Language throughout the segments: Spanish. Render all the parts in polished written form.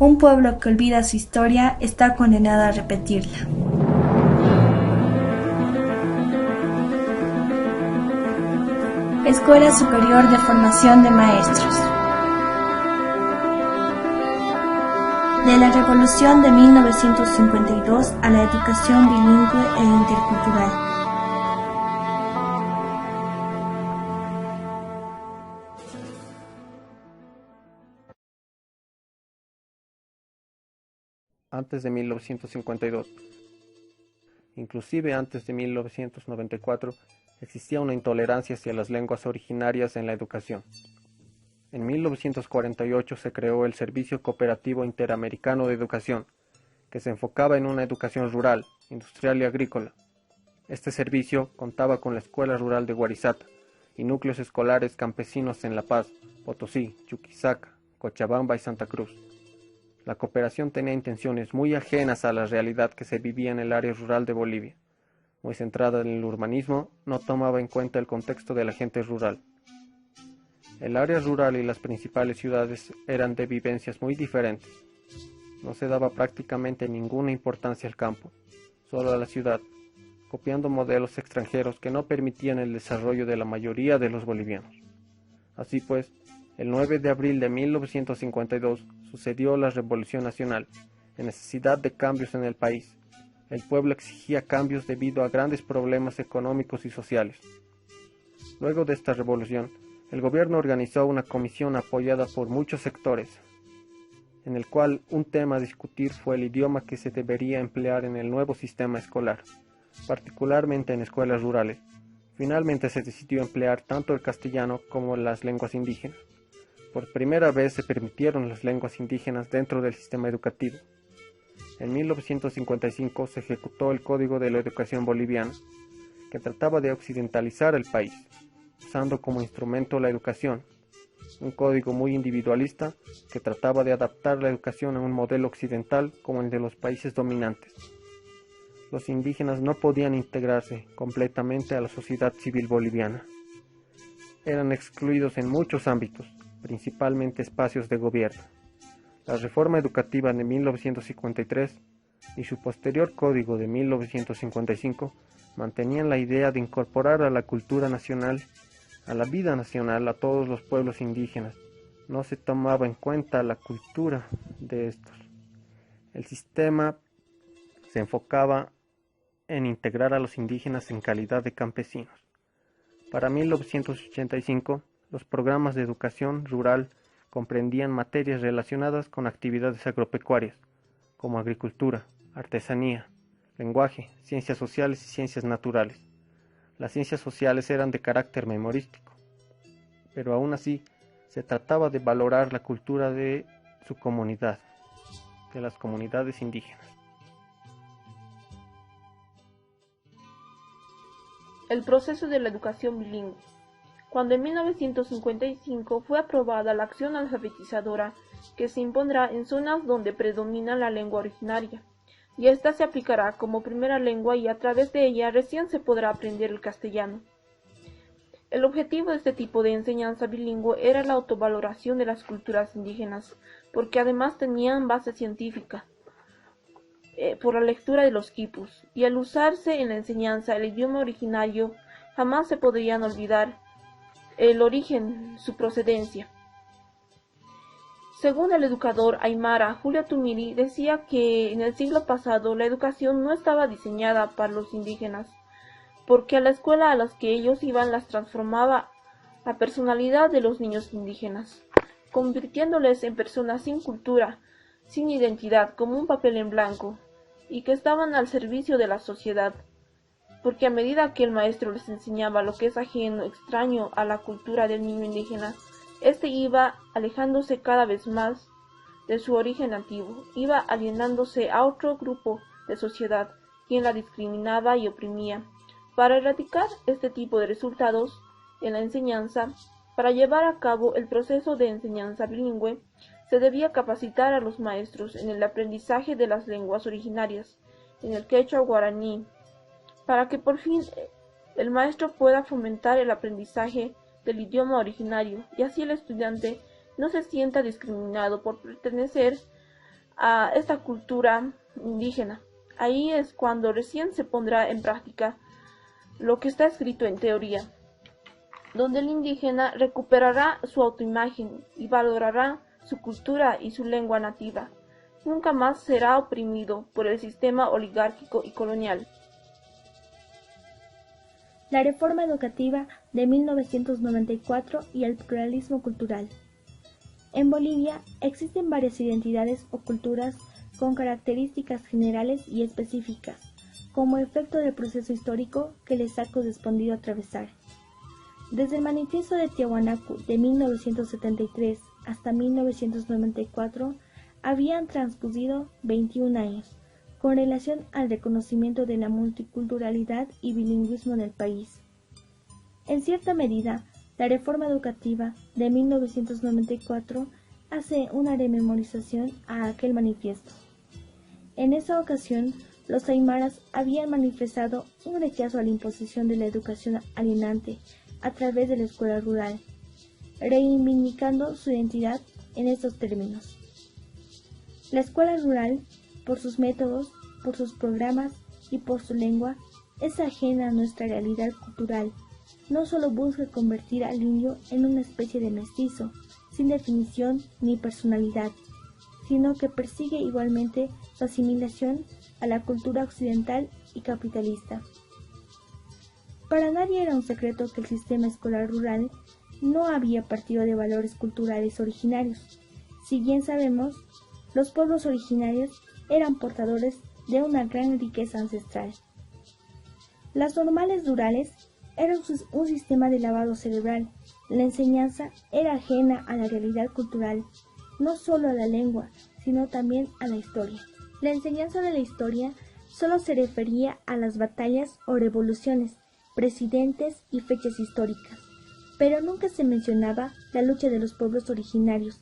Un pueblo que olvida su historia está condenado a repetirla. Escuela Superior de Formación de Maestros. De la Revolución de 1952 a la educación bilingüe e intercultural. Antes de 1952. Inclusive antes de 1994 existía una intolerancia hacia las lenguas originarias en la educación. En 1948 se creó el Servicio Cooperativo Interamericano de Educación, que se enfocaba en una educación rural, industrial y agrícola. Este servicio contaba con la Escuela Rural de Guarizata y núcleos escolares campesinos en La Paz, Potosí, Chuquisaca, Cochabamba y Santa Cruz. La cooperación tenía intenciones muy ajenas a la realidad que se vivía en el área rural de Bolivia. Muy centrada en el urbanismo, no tomaba en cuenta el contexto de la gente rural. El área rural y las principales ciudades eran de vivencias muy diferentes. No se daba prácticamente ninguna importancia al campo, solo a la ciudad, copiando modelos extranjeros que no permitían el desarrollo de la mayoría de los bolivianos. Así pues, el 9 de abril de 1952 sucedió la Revolución Nacional, en necesidad de cambios en el país. El pueblo exigía cambios debido a grandes problemas económicos y sociales. Luego de esta revolución, el gobierno organizó una comisión apoyada por muchos sectores, en el cual un tema a discutir fue el idioma que se debería emplear en el nuevo sistema escolar, particularmente en escuelas rurales. Finalmente se decidió emplear tanto el castellano como las lenguas indígenas. Por primera vez se permitieron las lenguas indígenas dentro del sistema educativo. En 1955 se ejecutó el Código de la Educación Boliviana, que trataba de occidentalizar el país, usando como instrumento la educación, un código muy individualista que trataba de adaptar la educación a un modelo occidental como el de los países dominantes. Los indígenas no podían integrarse completamente a la sociedad civil boliviana. Eran excluidos en muchos ámbitos, principalmente espacios de gobierno. La reforma educativa de 1953 y su posterior código de 1955 mantenían la idea de incorporar a la cultura nacional, a la vida nacional, a todos los pueblos indígenas. No se tomaba en cuenta la cultura de estos. El sistema se enfocaba en integrar a los indígenas en calidad de campesinos. Para 1985, los programas de educación rural comprendían materias relacionadas con actividades agropecuarias, como agricultura, artesanía, lenguaje, ciencias sociales y ciencias naturales. Las ciencias sociales eran de carácter memorístico, pero aún así se trataba de valorar la cultura de su comunidad, de las comunidades indígenas. El proceso de la educación bilingüe. Cuando en 1955 fue aprobada la acción alfabetizadora que se impondrá en zonas donde predomina la lengua originaria, y esta se aplicará como primera lengua y a través de ella recién se podrá aprender el castellano. El objetivo de este tipo de enseñanza bilingüe era la autovaloración de las culturas indígenas, porque además tenían base científica por la lectura de los quipus, y al usarse en la enseñanza el idioma originario, jamás se podrían olvidar el origen, su procedencia. Según el educador aymara Julio Tumiri, decía que en el siglo pasado la educación no estaba diseñada para los indígenas, porque a la escuela a las que ellos iban las transformaba la personalidad de los niños indígenas, convirtiéndoles en personas sin cultura, sin identidad, como un papel en blanco, y que estaban al servicio de la sociedad, porque a medida que el maestro les enseñaba lo que es ajeno, extraño a la cultura del niño indígena, éste iba alejándose cada vez más de su origen antiguo, iba alienándose a otro grupo de sociedad, quien la discriminaba y oprimía. Para erradicar este tipo de resultados en la enseñanza, para llevar a cabo el proceso de enseñanza bilingüe, se debía capacitar a los maestros en el aprendizaje de las lenguas originarias, en el quechua guaraní, para que por fin el maestro pueda fomentar el aprendizaje del idioma originario y así el estudiante no se sienta discriminado por pertenecer a esta cultura indígena. Ahí es cuando recién se pondrá en práctica lo que está escrito en teoría, donde el indígena recuperará su autoimagen y valorará su cultura y su lengua nativa. Nunca más será oprimido por el sistema oligárquico y colonial. La reforma educativa de 1994 y el pluralismo cultural. En Bolivia existen varias identidades o culturas con características generales y específicas, como efecto del proceso histórico que les ha correspondido atravesar. Desde el Manifiesto de Tiahuanacu de 1973 hasta 1994, habían transcurrido 21 años, con relación al reconocimiento de la multiculturalidad y bilingüismo en el país. En cierta medida, la reforma educativa de 1994 hace una rememorización a aquel manifiesto. En esa ocasión, los aymaras habían manifestado un rechazo a la imposición de la educación alienante a través de la escuela rural, reivindicando su identidad en estos términos. La escuela rural, por sus métodos, por sus programas y por su lengua, es ajena a nuestra realidad cultural. No solo busca convertir al indio en una especie de mestizo, sin definición ni personalidad, sino que persigue igualmente su asimilación a la cultura occidental y capitalista. Para nadie era un secreto que el sistema escolar rural no había partido de valores culturales originarios. Si bien sabemos, los pueblos originarios eran portadores de una gran riqueza ancestral. Las normales rurales eran un sistema de lavado cerebral. La enseñanza era ajena a la realidad cultural, no solo a la lengua, sino también a la historia. La enseñanza de la historia solo se refería a las batallas o revoluciones, presidentes y fechas históricas, pero nunca se mencionaba la lucha de los pueblos originarios,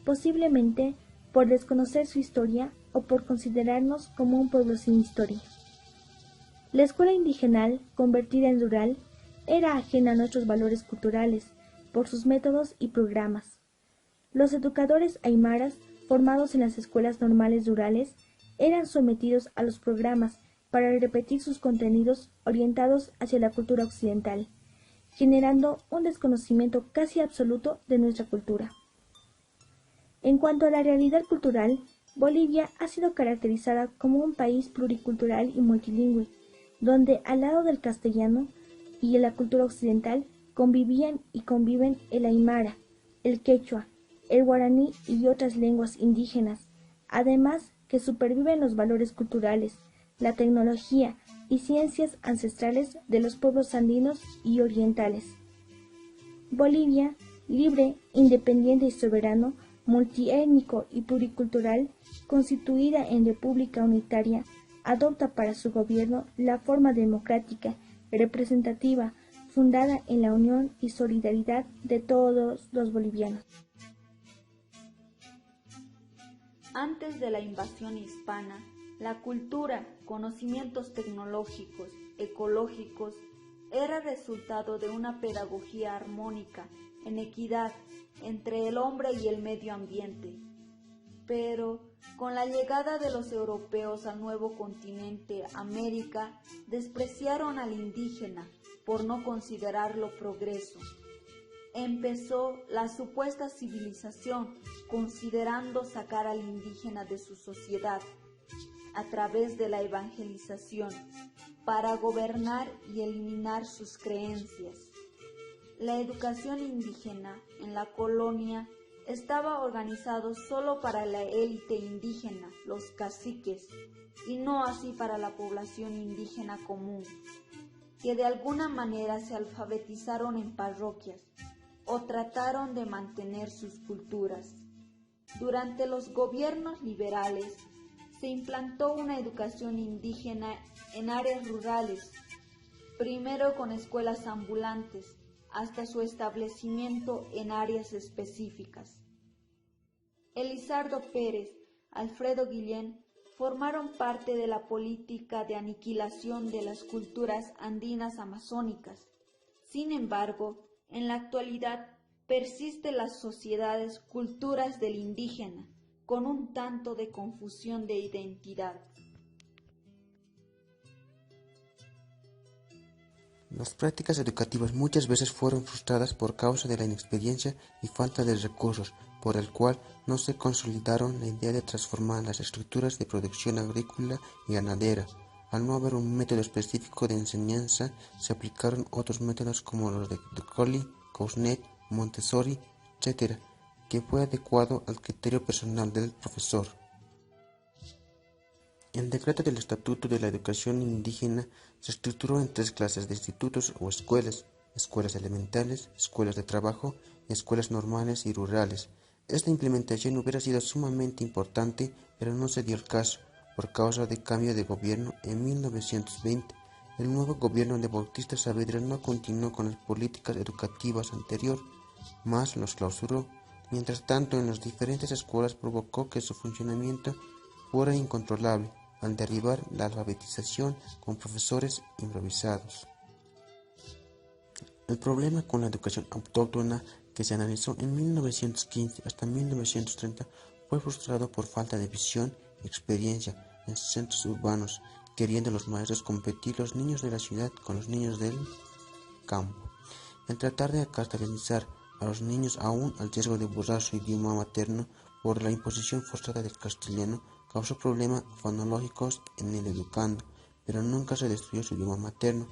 posiblemente por desconocer su historia o por considerarnos como un pueblo sin historia. La escuela indigenal, convertida en rural, era ajena a nuestros valores culturales, por sus métodos y programas. Los educadores aymaras, formados en las escuelas normales rurales, eran sometidos a los programas para repetir sus contenidos orientados hacia la cultura occidental, generando un desconocimiento casi absoluto de nuestra cultura. En cuanto a la realidad cultural, Bolivia ha sido caracterizada como un país pluricultural y multilingüe, donde al lado del castellano y de la cultura occidental convivían y conviven el aymara, el quechua, el guaraní y otras lenguas indígenas, además que superviven los valores culturales, la tecnología y ciencias ancestrales de los pueblos andinos y orientales. Bolivia, libre, independiente y soberano, multiétnico y pluricultural, constituida en república unitaria, adopta para su gobierno la forma democrática, representativa, fundada en la unión y solidaridad de todos los bolivianos. Antes de la invasión hispana, la cultura, conocimientos tecnológicos, ecológicos, era resultado de una pedagogía armónica, en equidad, entre el hombre y el medio ambiente. Pero, con la llegada de los europeos al nuevo continente, América, despreciaron al indígena por no considerarlo progreso. Empezó la supuesta civilización, considerando sacar al indígena de su sociedad, a través de la evangelización, para gobernar y eliminar sus creencias. La educación indígena en la colonia estaba organizado solo para la élite indígena, los caciques, y no así para la población indígena común, que de alguna manera se alfabetizaron en parroquias o trataron de mantener sus culturas. Durante los gobiernos liberales se implantó una educación indígena en áreas rurales, primero con escuelas ambulantes, hasta su establecimiento en áreas específicas. Elizardo Pérez, Alfredo Guillén formaron parte de la política de aniquilación de las culturas andinas amazónicas. Sin embargo, en la actualidad persisten las sociedades culturas del indígena, con un tanto de confusión de identidad. Las prácticas educativas muchas veces fueron frustradas por causa de la inexperiencia y falta de recursos, por el cual no se consolidaron la idea de transformar las estructuras de producción agrícola y ganadera. Al no haber un método específico de enseñanza, se aplicaron otros métodos como los de Crowley, Cousnet, Montessori, etc., que fue adecuado al criterio personal del profesor. El decreto del Estatuto de la Educación Indígena se estructuró en 3 clases de institutos o escuelas: escuelas elementales, escuelas de trabajo y escuelas normales y rurales. Esta implementación hubiera sido sumamente importante, pero no se dio el caso, por causa de cambio de gobierno en 1920. El nuevo gobierno de Bautista Saavedra no continuó con las políticas educativas anteriores, más los clausuró. Mientras tanto, en las diferentes escuelas provocó que su funcionamiento fuera incontrolable, al derribar la alfabetización con profesores improvisados. El problema con la educación autóctona, que se analizó en 1915 hasta 1930, fue frustrado por falta de visión y experiencia en centros urbanos, queriendo los maestros competir los niños de la ciudad con los niños del campo. El tratar de castellanizar a los niños aún al riesgo de borrar su idioma materno por la imposición forzada del castellano causó problemas fonológicos en el educando, pero nunca se destruyó su idioma materno.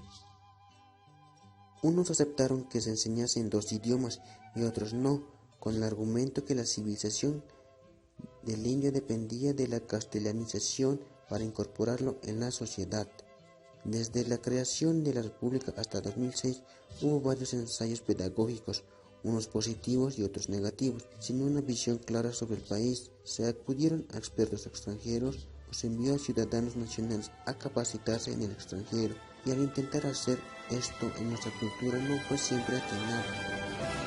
Unos aceptaron que se enseñase en 2 idiomas y otros no, con el argumento que la civilización del indio dependía de la castellanización para incorporarlo en la sociedad. Desde la creación de la República hasta 2006 hubo varios ensayos pedagógicos, unos positivos y otros negativos, sin una visión clara sobre el país. Se acudieron a expertos extranjeros o se envió a ciudadanos nacionales a capacitarse en el extranjero, y al intentar hacer esto en nuestra cultura no fue siempre atinado.